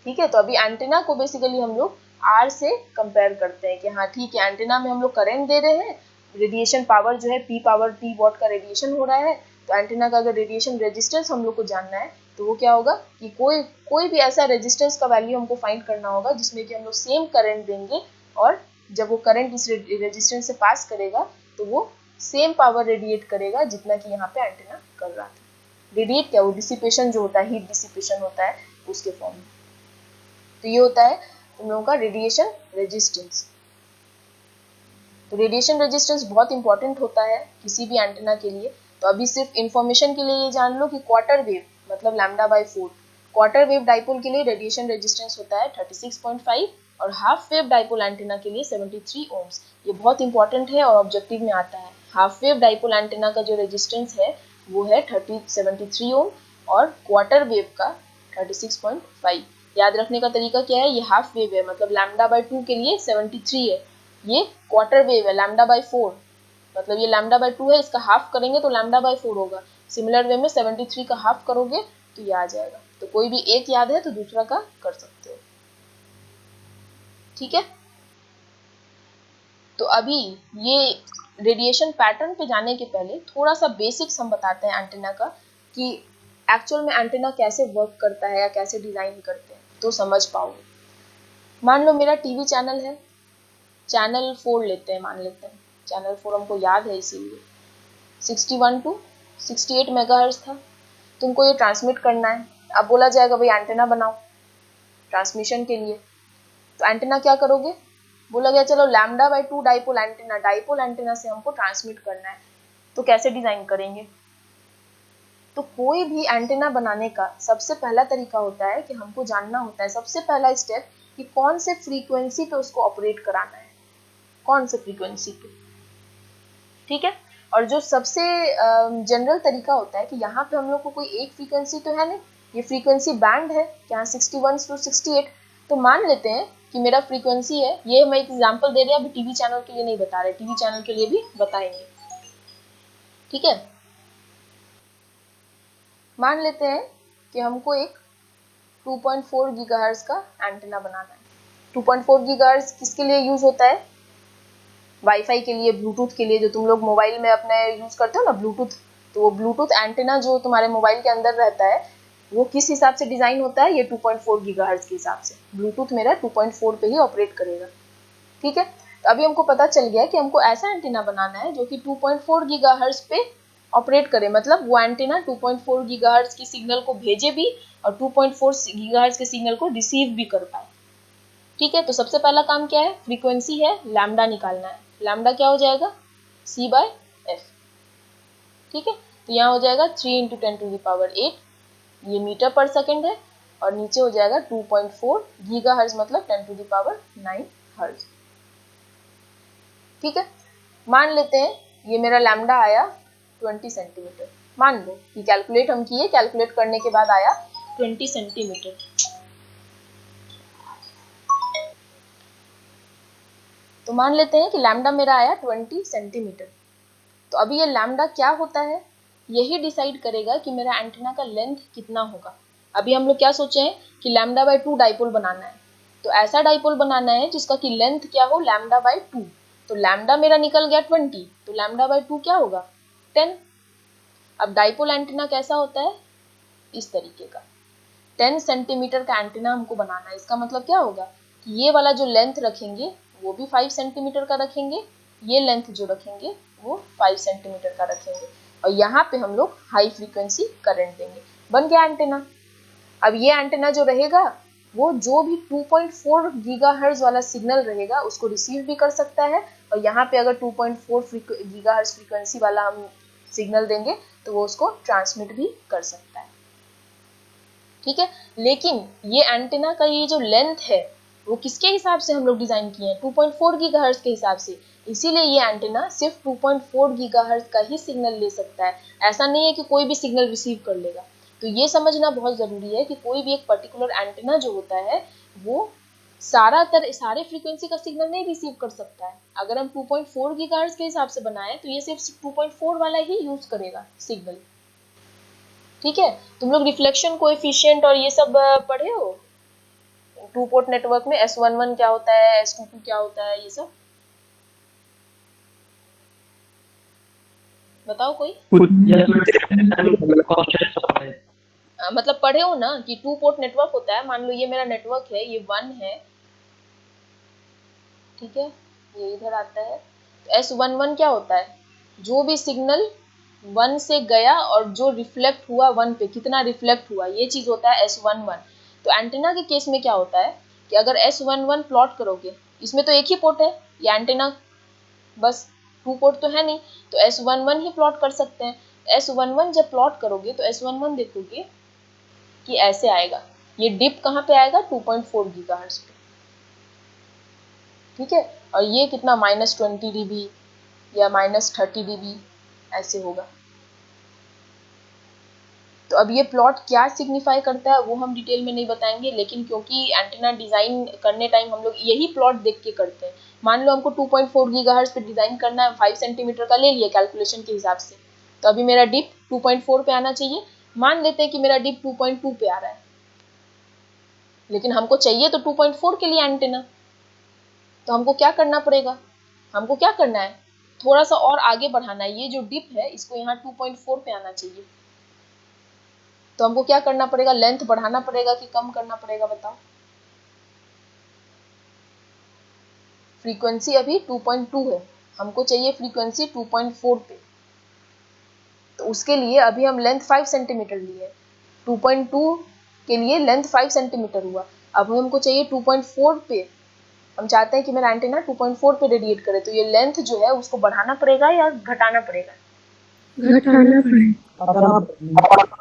ठीक है, तो अभी एंटीना को बेसिकली हम लोग R से कंपेयर करते हैं कि हाँ ठीक है, एंटीना में हम लोग करंट दे रहे हैं, रेडिएशन पावर जो है P पावर T वॉट का रेडिएशन हो रहा है, तो एंटीना का अगर रेडिएशन रेजिस्टेंस हम लोग को जानना है तो वो क्या होगा कि कोई भी ऐसा रेजिस्टेंस का वैल्यू हमको फाइंड करना होगा जिसमें कि हम लोग सेम करंट देंगे, और जब वो करंट इस रेजिस्टेंस से पास करेगा तो वो सेम पावर रेडिएट करेगा जितना कि यहाँ पे एंटीना कर रहा था। रेडिएट क्या, वो डिसिपेशन जो होता है, हीट डिसिपेशन होता है उसके फॉर्म में। तो ये होता है तुम लोगों का रेडिएशन रेजिस्टेंस। तो रेडिएशन रेजिस्टेंस बहुत इंपॉर्टेंट होता है किसी भी एंटीना के लिए। तो अभी सिर्फ इंफॉर्मेशन के लिए ये जान लो कि क्वार्टर वेव मतलब λ/4, क्वार्टर वेव डाइपोल के लिए रेडिएशन रेजिस्टेंस होता है 36.5 और हाफ वेव डाइपोल एंटीना के लिए 73 ओम्स। ये बहुत इंपॉर्टेंट है और ऑब्जेक्टिव में आता है। हाफ वेव डाइपोल एंटीना का जो रेजिस्टेंस है वो है 73 ओम और क्वार्टर वेव का 36.5। याद रखने का तरीका क्या है, ये हाफ वेव है मतलब λ/2 के लिए 73 है, ये क्वार्टर वेव है λ/4 मतलब ये λ/2 है, इसका हाफ करेंगे तो λ/4 होगा। सिमिलर वे में 73 का हाफ करोगे तो ये आ जाएगा। तो कोई भी एक याद है तो दूसरा का कर सकते हो, ठीक है। तो अभी ये रेडिएशन पैटर्न पे जाने के पहले थोड़ा सा बेसिक्स हम बताते हैं एंटीना का कि एक्चुअल में एंटीना कैसे वर्क करता है या कैसे डिजाइन करते हैं तो समझ पाओगे। मान लो मेरा टीवी चैनल है, चैनल 4 लेते हैं, मान लेते हैं चैनल 4 हमको याद है इसीलिए 61 to 68 मेगाहर्ट्ज था। तुमको ये ट्रांसमिट करना है। अब बोला जाएगा भाई एंटीना बनाओ ट्रांसमिशन के लिए, तो एंटीना क्या करोगे, बोला गया चलो λ/2 डाइपोल एंटीना, डाइपोल एंटीना से हमको ट्रांसमिट करना है, तो कैसे डिजाइन करेंगे। तो कोई भी एंटीना बनाने का सबसे पहला तरीका होता है कि हमको जानना होता है, सबसे पहला स्टेप कि कौन से फ्रीक्वेंसी पे उसको ऑपरेट कराना है, कौन से फ्रीक्वेंसी पे, ठीक है। और जो सबसे जनरल तरीका होता है कि यहाँ पे हम लोग को कोई एक फ्रीक्वेंसी तो है नहीं, ये फ्रीक्वेंसी बैंड है यहाँ 61 to 68। तो मान लेते हैं कि मेरा फ्रीक्वेंसी है, ये मैं एक एग्जांपल दे रहे हैं, अभी टीवी चैनल के लिए नहीं बता रहे, टीवी चैनल के लिए भी बताएंगे, ठीक है। मान लेते हैं कि हमको एक 2.4 गीगाहर्ट्ज का एंटीना बनाना है। 2.4 गीगाहर्ट्ज किसके लिए यूज होता है, वाईफाई के लिए, ब्लूटूथ के लिए, जो तुम लोग मोबाइल में अपने यूज करते हो ना ब्लूटूथ, तो वो ब्लूटूथ एंटीना जो तुम्हारे मोबाइल के अंदर रहता है वो किस हिसाब से डिजाइन होता है, ये 2.4 गीगाहर्ट्ज के हिसाब से। ब्लूटूथ मेरा 2.4 पे ही ऑपरेट करेगा, ठीक है। तो अभी हमको पता चल गया कि हमको ऐसा एंटीना बनाना है जो कि 2.4 गीगाहर्ट्ज पे ऑपरेट करे, मतलब वो एंटीना 2.4 गीगाहर्ट्ज की सिग्नल को भेजे भी और 2.4 गीगाहर्ट्ज के सिग्नल को रिसीव भी कर पाए, ठीक है। तो सबसे पहला काम क्या है, फ्रीक्वेंसी है, लैम्डा निकालना है। लैम्डा क्या हो जाएगा, C/F, ठीक है। तो यहाँ हो जाएगा 3 × 10⁸, ये मीटर पर सेकेंड है, और नीचे हो जाएगा 2.4 गीगाहर्ट्ज मतलब 10⁹ हर्ट्ज, ठीक है। मान लेते हैं ये मेरा लैम्डा आया 20 सेंटीमीटर, मान लो कि कैलकुलेट हम किए, कैलकुलेट करने के बाद आया 20 सेंटीमीटर। तो मान लेते हैं कि लैम्डा मेरा आया 20 सेंटीमीटर। तो अभी ये लैम्डा क्या होता है, यही डिसाइड करेगा कि मेरा एंटीना का लेंथ कितना होगा। अभी हम लोग क्या सोचे हैं कि λ/2 डाइपोल बनाना है, तो ऐसा डाइपोल बनाना है जिसका कि लेंथ क्या हो, λ/2। तो लैम्डा मेरा निकल गया 20, तो λ/2 क्या होगा 10। अब डाइपोल एंटीना कैसा होता है, इस तरीके का 10 सेंटीमीटर का एंटीना हमको बनाना है। इसका मतलब क्या होगा कि ये वाला जो लेंथ रखेंगे वो भी 5 सेंटीमीटर का रखेंगे, ये लेंथ जो रखेंगे वो 5 सेंटीमीटर का रखेंगे, और यहाँ पे हम लोग हाई फ्रीक्वेंसी करंट देंगे, बन गया एंटीना। अब ये एंटीना जो रहेगा वो जो भी 2.4 गीगाहर्ट्ज वाला सिग्नल रहेगा उसको रिसीव भी कर सकता है, और यहाँ पे अगर 2.4 गीगाहर्ट्ज फ्रीक्वेंसी वाला हम सिग्नल देंगे तो वो उसको ट्रांसमिट भी कर सकता है, ठीक है। लेकिन ये एंटीना का ये जो लेंथ है वो किसके हिसाब से हम लोग डिजाइन किए हैं, 2.4 गीगाहर्ट्ज के हिसाब से। इसीलिए ये एंटीना सिर्फ 2.4 गीगाहर्ट्ज का ही सिग्नल ले सकता है, ऐसा नहीं है कि कोई भी सिग्नल रिसीव कर लेगा। तो ये समझना बहुत जरूरी है कि कोई भी एक पर्टिकुलर एंटीना जो होता है वो सारे फ्रीक्वेंसी का सिग्नल नहीं रिसीव कर सकता है। अगर हम 2.4 गीगाहर्ट्ज के हिसाब से बनाए तो ये सिर्फ 2.4 वाला ही यूज करेगा सिग्नल, ठीक है। तुम लोग रिफ्लेक्शन कोएफिशिएंट और ये सब पढ़े हो, टू पोर्ट नेटवर्क में S11 क्या होता है, S22 क्या होता है, ये सब बताओ कोई। मतलब पढ़े हो ना कि टू पोर्ट नेटवर्क होता है, मान लो ये मेरा नेटवर्क है, ये 1 है, ठीक है, ये इधर आता है, तो S11 क्या होता है, जो भी सिग्नल 1 से गया और जो रिफ्लेक्ट हुआ 1 पे, कितना रिफ्लेक्ट हुआ, ये चीज होता है S11। तो एंटेना के केस में क्या होता है कि अगर S11 प्लॉट करोगे, इसमें तो एक ही पोर्ट है, ये एंटेना बस 2 पोर्ट तो है नहीं, तो S11 ही प्लॉट कर सकते हैं। S11 जब प्लॉट करोगे तो S11 देखोगे कि ऐसे आएगा, ये डिप कहाँ पे आएगा, 2.4 गीगाहर्ट्ज पे, ठीक है। और ये कितना -20 dB या -30 dB ऐसे होगा। तो अब ये प्लॉट क्या सिग्निफाई करता है वो हम डिटेल में नहीं बताएंगे, लेकिन क्योंकि एंटेना डिजाइन करने टाइम हम लोग यही प्लॉट देख के करते हैं। मान लो हमको 2.4 गीगाहर्ट्ज पे डिजाइन करना है, 5 सेंटीमीटर का ले लिया कैलकुलेशन के हिसाब से, तो अभी मेरा डिप 2.4 पे आना चाहिए। मान लेते हैं कि मेरा डिप 2.2 पे आ रहा है, लेकिन हमको चाहिए तो 2.4 के लिए एंटेना, तो हमको क्या करना पड़ेगा, हमको क्या करना है, थोड़ा सा और आगे बढ़ाना है, ये जो डिप है इसको यहाँ 2.4 पे आना चाहिए। तो हमको क्या करना पड़ेगा, लेंथ बढ़ाना पड़ेगा कि कम करना पड़ेगा, बताओ। फ्रीक्वेंसी अभी 2.2 है, हमको चाहिए फ्रीक्वेंसी 2.4 पे, तो उसके लिए अभी हम लेंथ 5 सेंटीमीटर लिए, 2.2 के लिए लेंथ 5 सेंटीमीटर हुआ, अब हमको चाहिए 2.4 पे, हम चाहते हैं कि मेरा एंटीना 2.4 पे रेडिएट करे, तो ये लेंथ जो है उसको बढ़ाना पड़ेगा या घटाना पड़ेगा, घटाना पड़ेगा।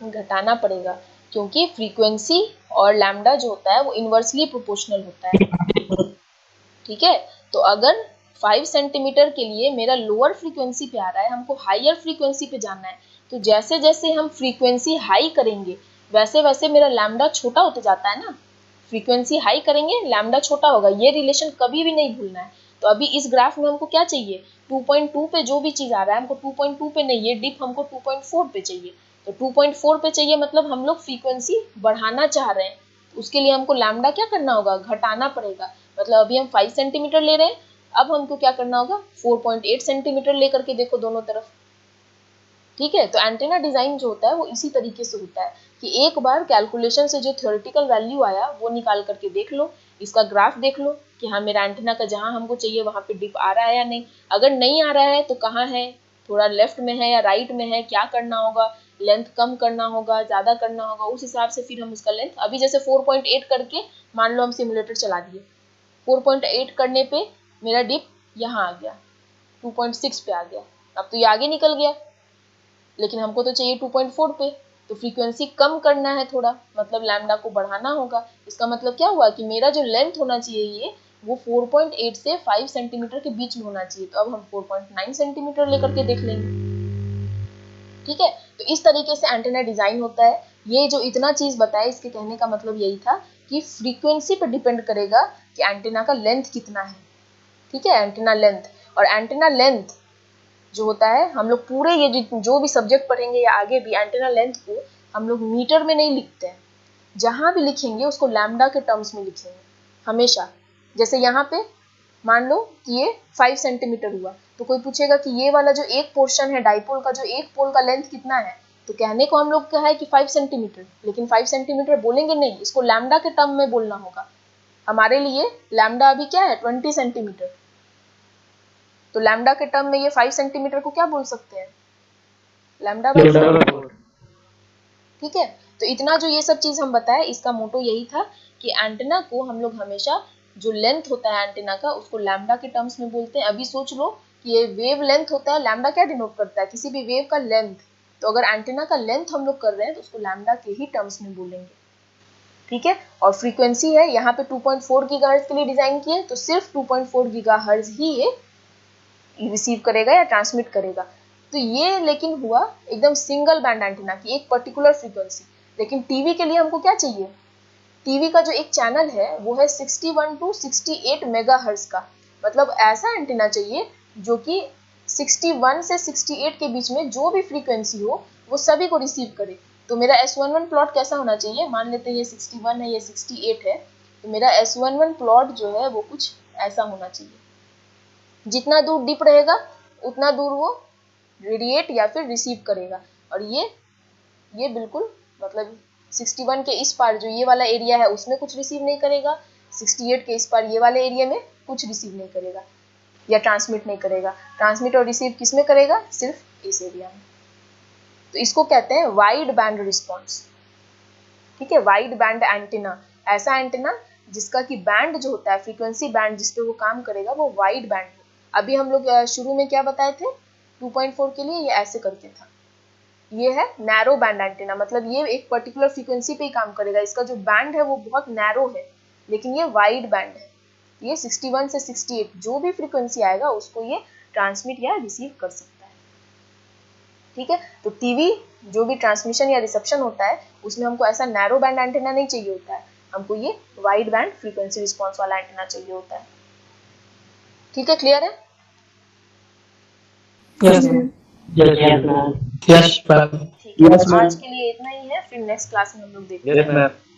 घटाना पड़ेगा, क्योंकि फ्रीक्वेंसी और लैम्डा जो होता है वो इन्वर्सली प्रोपोर्शनल होता है, ठीक है। तो अगर 5 सेंटीमीटर के लिए मेरा लोअर फ्रीक्वेंसी पे आ रहा है, हमको हायर फ्रीक्वेंसी पे जाना है, तो जैसे जैसे हम फ्रीक्वेंसी हाई करेंगे वैसे वैसे मेरा लैम्डा छोटा होते जाता है ना, फ्रीक्वेंसी हाई करेंगे लैम्डा छोटा होगा, ये रिलेशन कभी भी नहीं भूलना है। तो अभी इस ग्राफ में हमको क्या चाहिए, 2.2 पे जो भी चीज आ रहा है हमको 2.2 पे नहीं, ये डिप हमको 2.4 पे चाहिए, तो 2.4 पे चाहिए, मतलब हम लोग फ्रीक्वेंसी बढ़ाना चाह रहे हैं, उसके लिए हमको लैम्डा क्या करना होगा, घटाना पड़ेगा। मतलब अभी हम 5 सेंटीमीटर ले रहे हैं, अब हमको क्या करना होगा, 4.8 सेंटीमीटर लेकर के देखो दोनों तरफ, ठीक है। तो एंटेना डिजाइन जो होता है वो इसी तरीके से होता है कि एक बार कैलकुलेशन से जो थ्योरेटिकल वैल्यू आया वो निकाल करके देख लो, इसका ग्राफ देख लो कि हाँ मेरा एंटेना का जहां हमको चाहिए वहां पे डिप आ रहा है या नहीं, अगर नहीं आ रहा है तो कहाँ है, थोड़ा लेफ्ट में है या राइट में है, क्या करना होगा, लेंथ कम करना होगा, ज्यादा करना होगा, उस हिसाब से फिर हम उसका लेंथ, अभी जैसे 4.8 करके मान लो हम सिमुलेटर चला दिए, 4.8 करने पे मेरा डिप यहाँ आ गया, 2.6 पे आ गया, अब तो ये आगे निकल गया, लेकिन हमको तो चाहिए 2.4 पे, तो फ्रीक्वेंसी कम करना है थोड़ा, मतलब लैम्डा को बढ़ाना होगा। इसका मतलब क्या हुआ कि मेरा जो लेंथ होना चाहिए ये वो 4.8 से 5 सेंटीमीटर के बीच में होना चाहिए, तो अब हम 4.9 सेंटीमीटर लेकर के देख लेंगे, ठीक है। तो इस तरीके से एंटेना डिजाइन होता है। ये जो इतना चीज बताया इसके कहने का मतलब यही था कि फ्रीक्वेंसी पर डिपेंड करेगा कि एंटेना का लेंथ कितना है, ठीक है, एंटेना लेंथ। और एंटेना लेंथ जो होता है, हम लोग पूरे ये जो भी सब्जेक्ट पढ़ेंगे या आगे भी, एंटेना लेंथ को हम लोग मीटर में नहीं लिखते हैं, जहां भी लिखेंगे उसको लैम्डा के टर्म्स में लिखेंगे हमेशा। जैसे यहाँ पे मान लो कि ये 5 सेंटीमीटर हुआ, तो कोई पूछेगा कि ये वाला जो एक पोर्शन है डाइपोल का, जो एक पोल का लेंथ कितना है, तो कहने को हम लोग क्या है कि 5 सेंटीमीटर, लेकिन 5 सेंटीमीटर बोलेंगे नहीं, इसको लैम्डा के टर्म में बोलना होगा। हमारे लिए लैम्डा अभी क्या है, 20 सेंटीमीटर, तो लैम्डा के टर्म में ये 5 सेंटीमीटर को क्या बोल सकते हैं, लैम्डा बाई 4, ठीक है। तो इतना जो ये सब चीज हम बताए, इसका मोटो यही था कि एंटेना को हम लोग हमेशा जो लेंथ होता है एंटेना का उसको लैम्डा के टर्म्स में बोलते हैं। अभी सोच लो कि ये वेव लेंथ होता है, लैम्डा क्या डिनोट करता है, किसी भी वेव का लेंथ, तो अगर एंटेना का लेंथ हम लोग कर रहे हैं तो उसको लैम्डा के ही टर्म्स में बोलेंगे, ठीक है। और फ्रीक्वेंसी है यहाँ पे 2.4 गीगाहर्ट्ज के लिए डिजाइन किए, तो सिर्फ 2.4 गीगाहर्ट्ज ही ये रिसीव करेगा या ट्रांसमिट करेगा। तो ये लेकिन हुआ एकदम सिंगल बैंड एंटीना की एक पर्टिकुलर फ्रीक्वेंसी। लेकिन टीवी के लिए हमको क्या चाहिए, टीवी का जो एक चैनल है वो है 61 टू 68 मेगाहर्ट्ज का, मतलब ऐसा एंटीना चाहिए जो कि 61 से 68 के बीच में जो भी फ्रीक्वेंसी हो वो सभी को रिसीव करे। तो मेरा S11 प्लॉट कैसा होना चाहिए, मान लेते हैं ये 61 है, ये 68 है, तो मेरा S11 प्लॉट जो है वो कुछ ऐसा होना चाहिए, जितना दूर डिप रहेगा उतना दूर वो रेडिएट या फिर रिसीव करेगा। और ये बिल्कुल मतलब 61 के इस पार जो ये वाला एरिया है उसमें कुछ रिसीव नहीं करेगा, 68 के इस पार ये वाले एरिया में कुछ रिसीव नहीं करेगा। या ट्रांसमिट नहीं करेगा। ट्रांसमिट और रिसीव किस में करेगा? सिर्फ इस एरिया में। तो इसको कहते हैं वाइड बैंड रिस्पॉन्स। ठीक है, वाइड बैंड एंटीना, ऐसा एंटीना जिसका कि बैंड जो होता है, फ्रीक्वेंसी बैंड जिस पे वो काम करेगा वो वाइड बैंड हो। अभी हम लोग शुरू में क्या बताए थे, 2.4 के लिए ये ऐसे करके था। ये है नैरो बैंड एंटीना, मतलब ये एक पर्टिकुलर फ्रीक्वेंसी पे ही काम करेगा, इसका जो बैंड है वो बहुत नैरो है, लेकिन ये वाइड बैंड है। ये 61 से 68 जो भी फ्रीक्वेंसी आएगा उसको ये ट्रांसमिट या रिसीव कर सकता है। ठीक है, तो टीवी जो भी ट्रांसमिशन या रिसेप्शन होता है उसमें हमको ऐसा नैरो बैंड एंटीना नहीं चाहिए होता है, हमको ये वाइड बैंड फ्रीक्वेंसी रिस्पॉन्स वाला एंटीना चाहिए होता है। ठीक है, क्लियर है? Yes ma'am. Yes ma'am. ठीक है, आज के लिए इतना ही है, फिर नेक्स्ट क्लास में हम लोग देखते हैं। Yes ma'am.